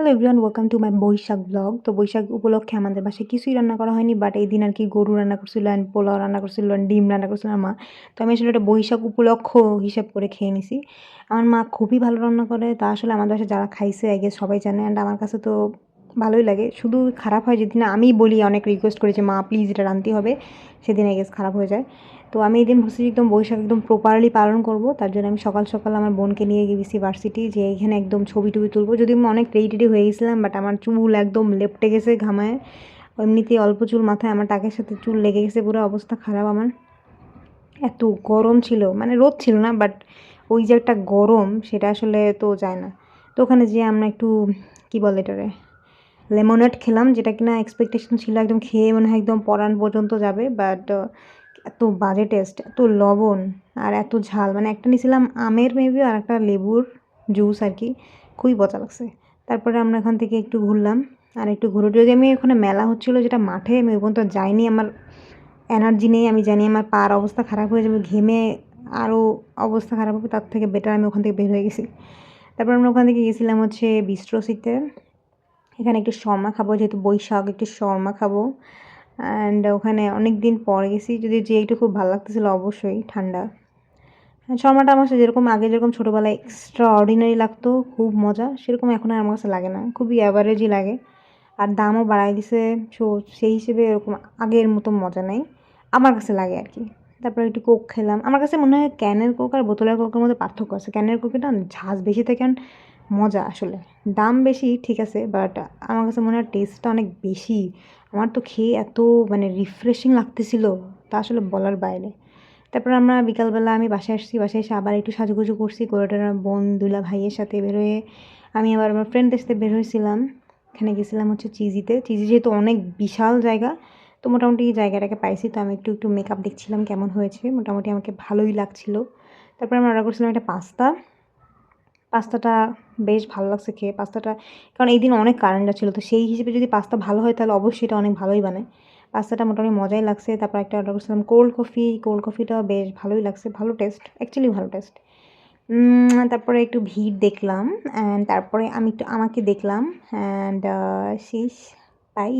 Hello everyone, welcome to my Baishakh blog. তো বৈশাখ উপলক্ষে আমাদের বাসায় কিছুই রান্না করা হয়নি, বাট এই দিন আর কি গরু রান্না করছিল অ্যান্ড পোলাও রান্না করছিল অ্যান্ড ডিম রান্না করছিল আমার মা। তো আমি আসলে এটা বৈশাখ উপলক্ষ হিসাব করে খেয়ে নিছি। আমার মা খুবই ভালো রান্না করে, তা আসলে আমাদের বাসায় যারা খাইছে আই গেস সবাই জানে, অ্যান্ড আমার কাছে তো ভালোই লাগে। শুধু খারাপ হয় যেদিন আমি বলি, অনেক রিকোয়েস্ট করেছি মা প্লিজ এটা রাঁধতে হবে, সেদিন আই গেস খারাপ হয়ে যায়। তো আমি এই দিন ভাবছি একদম বৈশাখ একদম প্রপারলি পালন করব, তার জন্য আমি সকাল সকাল আমার বোনকে নিয়ে গেছি ভার্সিটি, যে এখানে একদম ছবি টবি তুলবো। যদি আমি অনেক রেডি হয়ে গেছিলাম, বাট আমার চুল একদম লেপটে গেছে ঘামায়, এমনিতেই অল্প চুল মাথায়, আমার টাকের সাথে চুল লেগে গেছে, পুরো অবস্থা খারাপ আমার। এত গরম ছিল, মানে রোদ ছিল না, বাট ওই যে একটা গরম, সেটা আসলে তো যায় না। তো ওখানে যেয়ে আমরা একটু কী বলে এটারে লেমনেড খেলাম, যেটা কিনা এক্সপেকটেশন ছিল একদম খেয়ে মনে হয় একদম পরাণ পর্যন্ত যাবে, বাট এত বাজে টেস্ট, এত লবণ আর এত ঝাল। মানে একটা নিয়েছিলাম আমের মেবি আর একটা লেবুর জুস আর কি, খুবই মজা লাগছে। তারপরে আমরা এখান থেকে একটু ঘুরলাম, আর একটু ঘুরে যদি আমি ওখানে মেলা হচ্ছিলো যেটা মাঠে, আমি ওই পর্যন্ত যাইনি, আমার এনার্জি নেই, আমি জানি আমার পার অবস্থা খারাপ হয়ে যাবে, ঘেমে আরও অবস্থা খারাপ হবে, তার থেকে বেটার আমি ওখান থেকে বের হয়ে গেছি। তারপর আমরা ওখান থেকে গেছিলাম হচ্ছে বিস্ট্রোসিতে, এখানে একটু শর্মা খাবো, যেহেতু বৈশাখ একটু শর্মা খাবো। অ্যান্ড ওখানে অনেক দিন পর গেছি, যদি যে একটু খুব ভালো লাগতেছিলো অবশ্যই ঠান্ডা। শর্মাটা আমার কাছে যেরকম আগে যেরকম ছোটোবেলায় এক্সট্রা অর্ডিনারি লাগতো, খুব মজা, সেরকম এখন আর আমার কাছে লাগে না, খুবই অ্যাভারেজই লাগে। আর দামও বাড়াই দিছে, সো সেই হিসেবে এরকম আগের মতো মজা নেই আমার কাছে লাগে আর কি। তারপরে একটু কোক খেলাম। আমার কাছে মনে হয় ক্যানের কোক আর বোতলের কোকের মধ্যে পার্থক্য আছে। ক্যানের কোকে না ঝাঁজ বেশি থাকে, আর মজা আসলে, দাম বেশি ঠিক আছে, বাট আমার কাছে মনে হয় টেস্টটা অনেক বেশি। আমার তো খেয়ে এত মানে রিফ্রেশিং লাগতেছিল, তা আসলে বলার বাইরে। তারপর আমরা বিকালবেলা আমি বাসায় আসছি, বাসায় এসে আবার একটু সাজুগুজু করছি, কোরেটার বোন দুলা ভাইয়ের সাথে বেরোয়ে আমি আবার আমার ফ্রেন্ডদের সাথে বের হয়েছিলাম। এখানে গেছিলাম হচ্ছে চিজিতে। চিজি যেহেতু অনেক বিশাল জায়গা, তো মোটামুটি জায়গাটাকে পাইছি, তো আমি একটু একটু মেকআপ দেখছিলাম কেমন হয়েছে, মোটামুটি আমাকে ভালোই লাগছিল। তারপরে আমরা অর্ডার করছিলাম একটা পাস্তা। পাস্তাটা বেশ ভালো লাগছে খেয়ে পাস্তাটা, কারণ এই দিন অনেক কারেন্টটা ছিল, তো সেই হিসেবে যদি পাস্তা ভালো হয় তাহলে অবশ্যই এটা অনেক ভালোই বানায়। পাস্তাটা মোটামুটি মজাই লাগছে। তারপর একটা অর্ডার করছিলাম কোল্ড কফি, কোল্ড কফিটাও বেশ ভালোই লাগছে, ভালো টেস্ট, অ্যাকচুয়ালি ভালো টেস্ট। তারপরে একটু ভিড় দেখলাম, অ্যান্ড তারপরে আমি একটু আমাকে দেখলাম, অ্যান্ড শেষ, বাই।